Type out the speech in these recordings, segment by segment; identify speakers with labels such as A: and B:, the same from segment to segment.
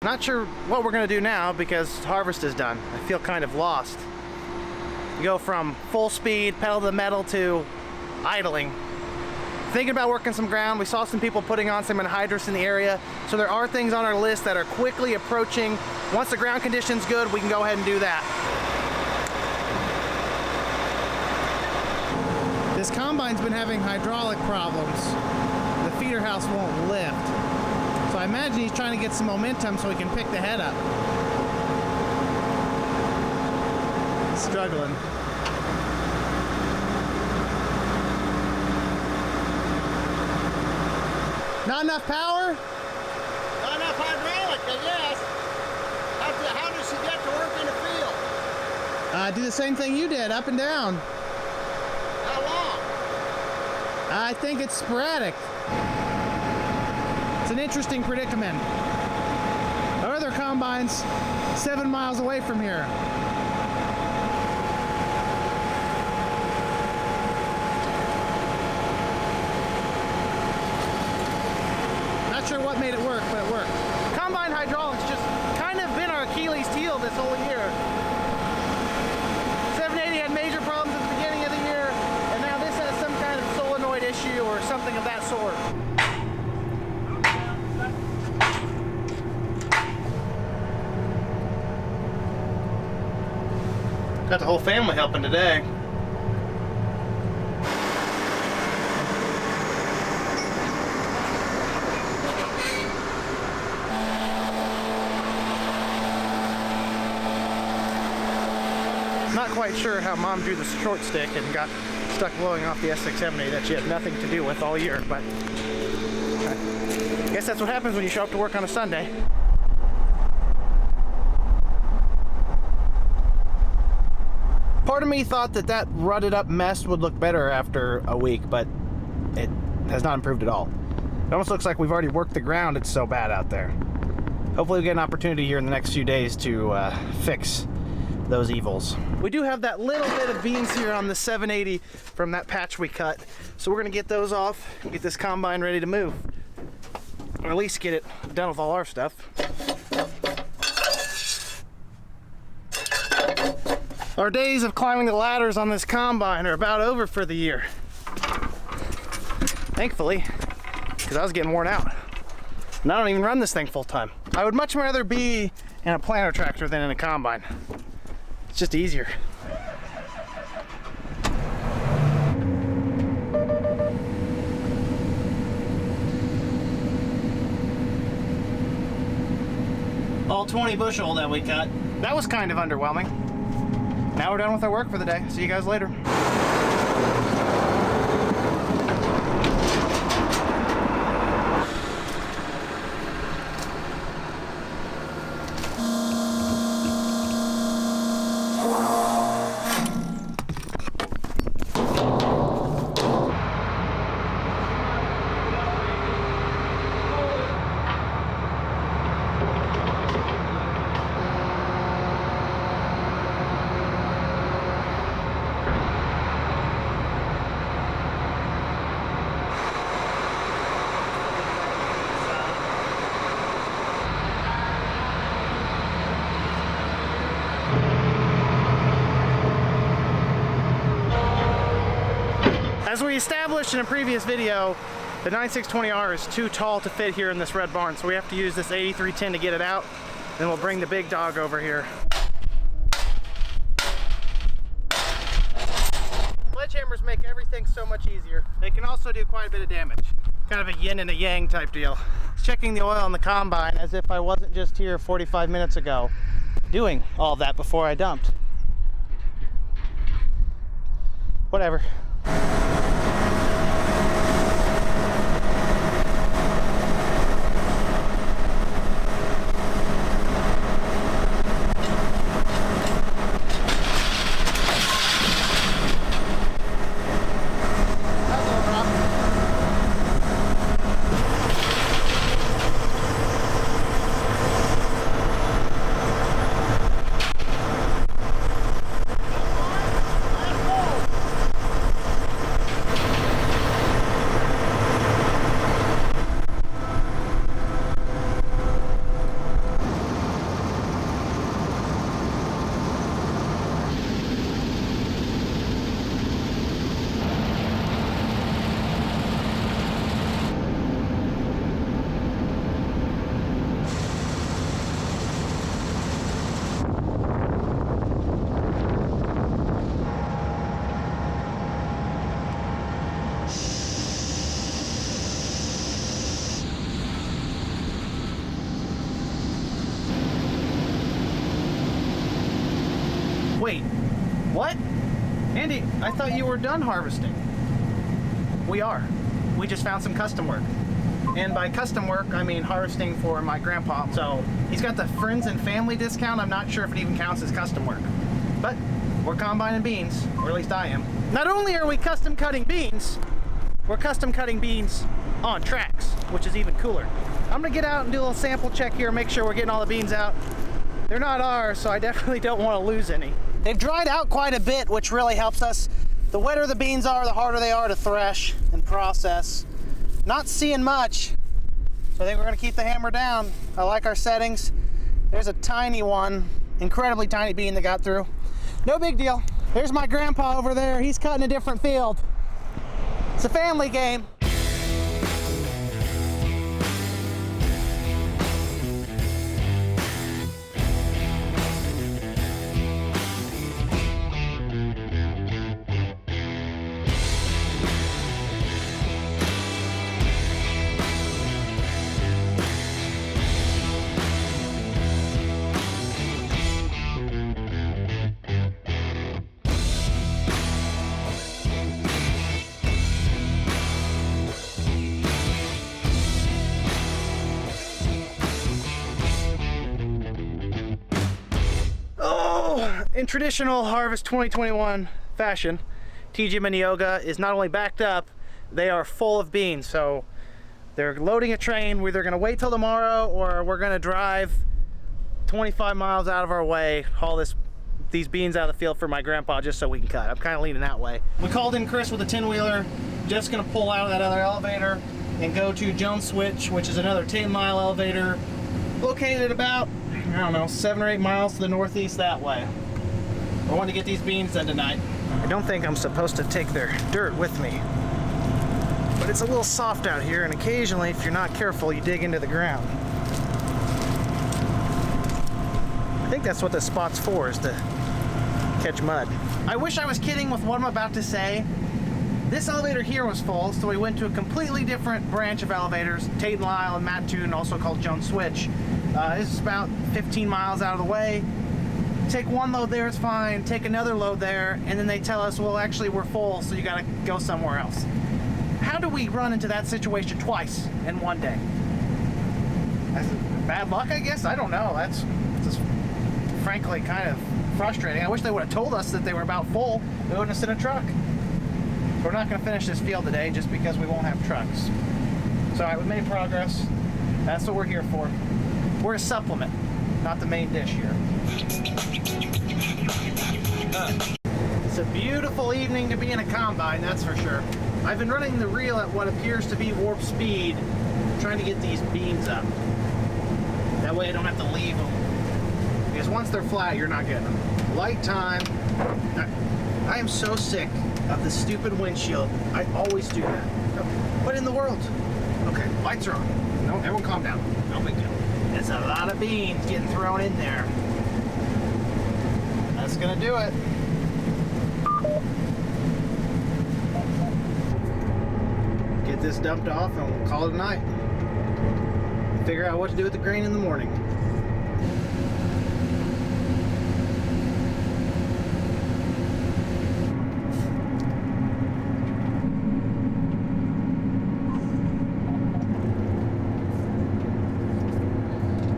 A: Not sure what we're gonna do now because harvest is done. I feel kind of lost. You go from full speed, pedal to the metal, to idling. Thinking about working some ground. We saw some people putting on some anhydrous in the area. So there are things on our list that are quickly approaching. Once the ground condition's good, we can go ahead and do that. This combine's been having hydraulic problems. The feeder house won't lift. So I imagine he's trying to get some momentum so he can pick the head up. He's struggling. Not enough power?
B: Not enough hydraulic, I guess. How does she get to work in the field?
A: Do the same thing you did, up and down.
B: How long?
A: I think it's sporadic. It's an interesting predicament. Our other combine's 7 miles away from here. Not sure what made it work, but it worked. Combine hydraulics just kind of been our Achilles heel this whole year. 780 had major problems at the beginning of the year, and now this has some kind of solenoid issue or something of that sort. Got the whole family helping today. Not quite sure how Mom drew the short stick and got stuck blowing off the S670 that she had nothing to do with all year, but I guess that's what happens when you show up to work on a Sunday. Part of me thought that that rutted up mess would look better after a week, but it has not improved at all. It almost looks like we've already worked the ground, it's so bad out there. Hopefully we get an opportunity here in the next few days to fix those evils. We do have that little bit of beans here on the 780 from that patch we cut, so we're gonna get those off and get this combine ready to move, or at least get it done with all our stuff. Our days of climbing the ladders on this combine are about over for the year, thankfully, because I was getting worn out and I don't even run this thing full time. I would much rather be in a planter tractor than in a combine. It's just easier. All 20 bushel that we cut. That was kind of underwhelming. Now we're done with our work for the day. See you guys later. As we established in a previous video, the 9620R is too tall to fit here in this red barn, so we have to use this 8310 to get it out. Then we'll bring the big dog over here. Sledgehammers make everything so much easier. They can also do quite a bit of damage. Kind of a yin and a yang type deal. Checking the oil on the combine as if I wasn't just here 45 minutes ago doing all that before I dumped. Whatever. Andy, I thought you were done harvesting. We are. We just found some custom work. And by custom work, I mean harvesting for my grandpa. So he's got the friends and family discount. I'm not sure if it even counts as custom work. But we're combining beans, or at least I am. Not only are we custom cutting beans, we're custom cutting beans on tracks, which is even cooler. I'm gonna get out and do a little sample check here, make sure we're getting all the beans out. They're not ours, so I definitely don't want to lose any. They've dried out quite a bit, which really helps us. The wetter the beans are, the harder they are to thresh and process. Not seeing much, so I think we're gonna keep the hammer down. I like our settings. There's a tiny one, incredibly tiny bean that got through. No big deal. There's my grandpa over there. He's cutting a different field. It's a family game. In traditional Harvest 2021 fashion, TG Minneoga is not only backed up, they are full of beans. So they're loading a train. We're either gonna wait till tomorrow or we're gonna drive 25 miles out of our way, haul these beans out of the field for my grandpa just so we can cut. I'm kind of leaning that way. We called in Chris with a 10-wheeler. Jeff's gonna pull out of that other elevator and go to Jones Switch, which is another 10-mile elevator located about, I don't know, 7 or 8 miles to the northeast that way. I want to get these beans done tonight. I don't think I'm supposed to take their dirt with me, but it's a little soft out here, and occasionally, if you're not careful, you dig into the ground. I think that's what the spot's for, is to catch mud. I wish I was kidding with what I'm about to say. This elevator here was full, so we went to a completely different branch of elevators, Tate and Lyle and Mattoon, also called Jones Switch. This is about 15 miles out of the way. Take one load there, it's fine. Take another load there, and then they tell us, well, actually, we're full, so you gotta go somewhere else. How do we run into that situation twice in one day? That's bad luck, I guess? I don't know. That's just frankly kind of frustrating. I wish they would have told us that they were about full. They wouldn't have sent a truck. We're not gonna finish this field today just because we won't have trucks. So, all right, we made progress. That's what we're here for. We're a supplement, not the main dish here. It's a beautiful evening to be in a combine, that's for sure. I've been running the reel at what appears to be warp speed, trying to get these beans up. That way I don't have to leave them. Because once they're flat, you're not getting them. Light time. I am so sick of the stupid windshield. I always do that. What in the world? Okay, lights are on. No, everyone calm down. No big deal. It's a lot of beans getting thrown in there. That's gonna do it. Get this dumped off and we'll call it a night. Figure out what to do with the grain in the morning.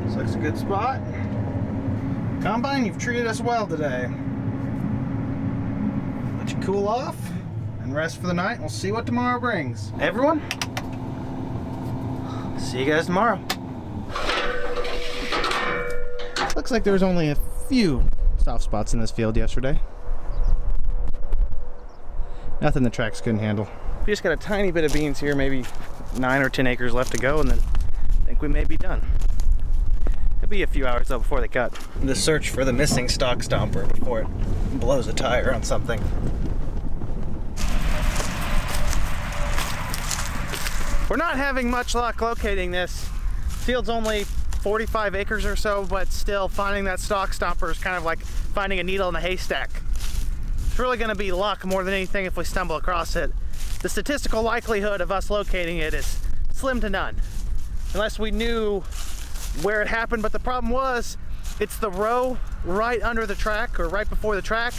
A: This looks a good spot. Combine, you've treated us well today. Let you cool off and rest for the night. We'll see what tomorrow brings. Everyone, see you guys tomorrow. Looks like there was only a few soft spots in this field yesterday. Nothing the tracks couldn't handle. We just got a tiny bit of beans here, maybe 9 or 10 acres left to go, and then I think we may be done. It'll be a few hours though before they cut. The search for the missing stalk stomper before it blows a tire on something. We're not having much luck locating this. Field's only 45 acres or so, but still finding that stalk stomper is kind of like finding a needle in a haystack. It's really gonna be luck more than anything if we stumble across it. The statistical likelihood of us locating it is slim to none, unless we knew where it happened. But the problem was, it's the row right under the track or right before the track.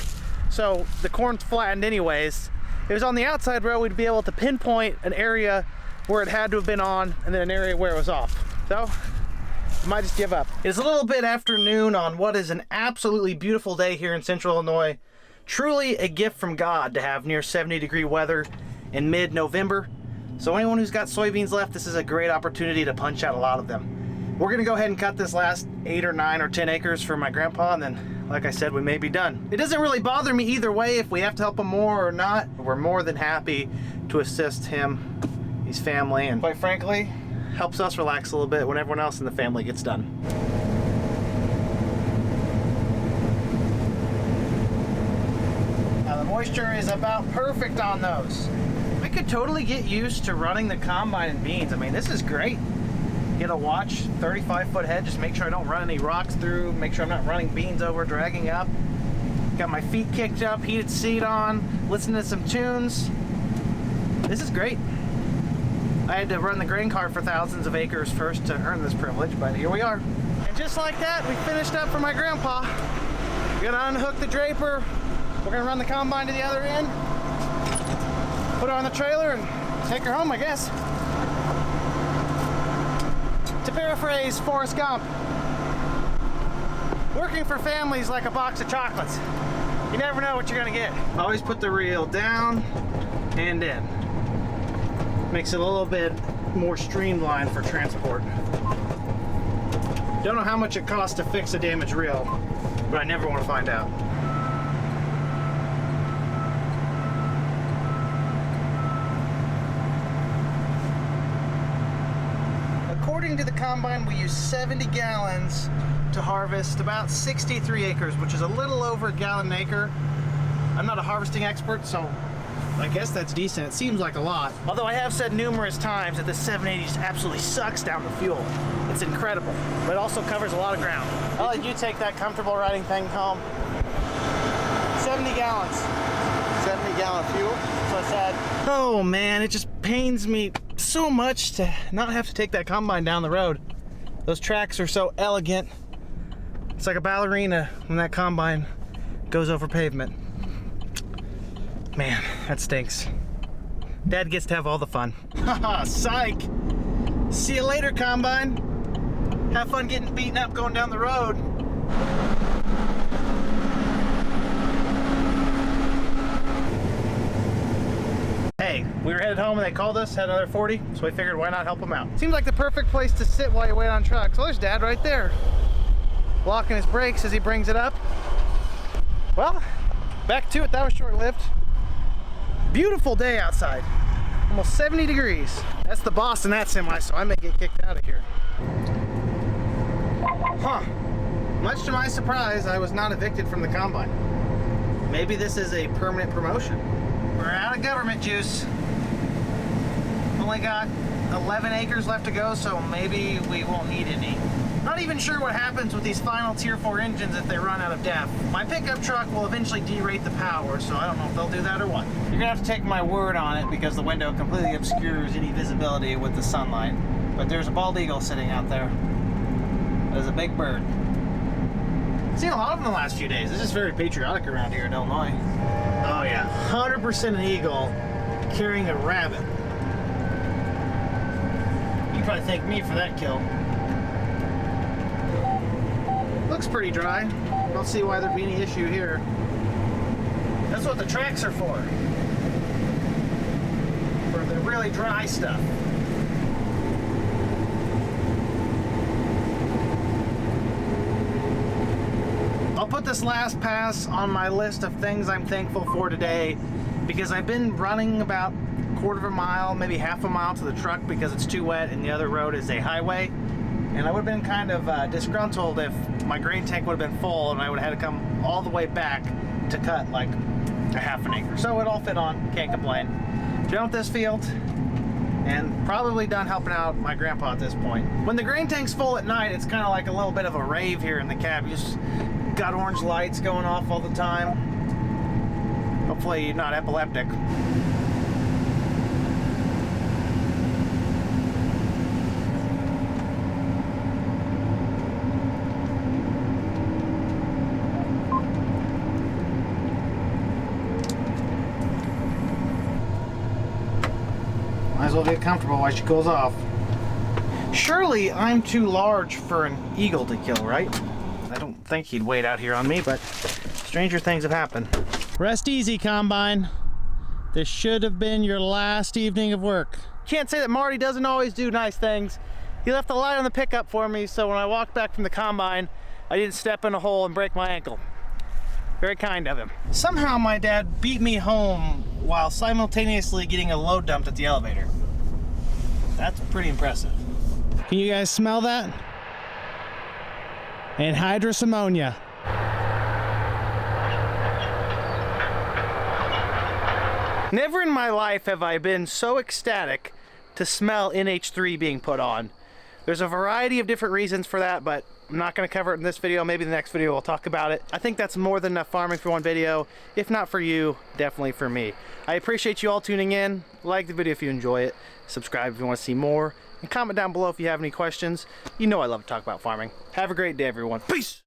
A: so the corn's flattened anyways. If it was on the outside row, we'd be able to pinpoint an area where it had to have been on and then an area where it was off. So I might just give up. It's a little bit after noon on what is an absolutely beautiful day here in Central Illinois. Truly a gift from God to have near 70-degree weather in mid-November. So anyone who's got soybeans left, this is a great opportunity to punch out a lot of them. We're gonna go ahead and cut this last 8 or 9 or 10 acres for my grandpa, and then, like I said, we may be done. It doesn't really bother me either way if we have to help him more or not. We're more than happy to assist him, his family, and quite frankly, helps us relax a little bit when everyone else in the family gets done. Now the moisture is about perfect on those. I could totally get used to running the combine in beans. I mean, this is great. Get a watch, 35-foot head, just make sure I don't run any rocks through, make sure I'm not running beans over, dragging up. Got my feet kicked up, heated seat on, listening to some tunes. This is great. I had to run the grain cart for thousands of acres first to earn this privilege, but here we are. And just like that, we finished up for my grandpa. We're gonna unhook the draper. We're gonna run the combine to the other end, put her on the trailer, and take her home, I guess. To paraphrase Forrest Gump, working for families like a box of chocolates. You never know what you're gonna get. Always put the reel down and in. Makes it a little bit more streamlined for transport. Don't know how much it costs to fix a damaged reel, but I never want to find out. According to the combine, we use 70 gallons to harvest about 63 acres, which is a little over a gallon an acre. I'm not a harvesting expert, so I guess that's decent. It seems like a lot. Although I have said numerous times that the 780 just absolutely sucks down the fuel. It's incredible, but it also covers a lot of ground. I'll let you take that comfortable riding thing home. 70 gallons.
B: 70-gallon fuel?
A: That's what I said. Oh man, it just pains me so much to not have to take that combine down the road. Those tracks are so elegant. It's like a ballerina when that combine goes over pavement. Man, that stinks. Dad gets to have all the fun. Haha, psych! See you later, combine. Have fun getting beaten up going down the road. Hey, we were headed home and they called us, had another 40, so we figured why not help them out. Seems like the perfect place to sit while you wait on trucks. Oh, there's Dad right there, locking his brakes as he brings it up. Well, back to it. That was short-lived. Beautiful day outside, almost 70 degrees. That's the boss in that semi, so I may get kicked out of here. Huh, much to my surprise, I was not evicted from the combine. Maybe this is a permanent promotion. We're out of government juice. Only got 11 acres left to go, so maybe we won't need any. Not even sure what happens with these final Tier 4 engines if they run out of DEF. My pickup truck will eventually derate the power, so I don't know if they'll do that or what. You're gonna have to take my word on it because the window completely obscures any visibility with the sunlight. But there's a bald eagle sitting out there. There's a big bird. I've seen a lot of them the last few days. This is very patriotic around here in Illinois. Oh yeah, 100% an eagle carrying a rabbit. You probably thank me for that kill. Looks pretty dry. Don't see why there'd be any issue here. That's what the tracks are for. For the really dry stuff. I'll put this last pass on my list of things I'm thankful for today because I've been running about a quarter of a mile, maybe half a mile to the truck because it's too wet and the other road is a highway. And I would have been kind of disgruntled if my grain tank would have been full and I would have had to come all the way back to cut like a half an acre. So it all fit on, can't complain. Done with this field and probably done helping out my grandpa at this point. When the grain tank's full at night, it's kind of like a little bit of a rave here in the cab. You just got orange lights going off all the time. Hopefully you're not epileptic. Might as well get comfortable while she cools off. Surely I'm too large for an eagle to kill, right? I don't think he'd wait out here on me, but stranger things have happened. Rest easy, Combine. This should have been your last evening of work. Can't say that Marty doesn't always do nice things. He left the light on the pickup for me, so when I walked back from the Combine, I didn't step in a hole and break my ankle. Very kind of him. Somehow my dad beat me home while simultaneously getting a load dumped at the elevator. That's pretty impressive. Can you guys smell that? Anhydrous ammonia. Never in my life have I been so ecstatic to smell NH3 being put on. There's a variety of different reasons for that, but I'm not going to cover it in this video. Maybe the next video we'll talk about it. I think that's more than enough farming for one video. If not for you, definitely for me. I appreciate you all tuning in. Like the video if you enjoy it. Subscribe if you want to see more. And comment down below if you have any questions. You know I love to talk about farming. Have a great day, everyone. Peace!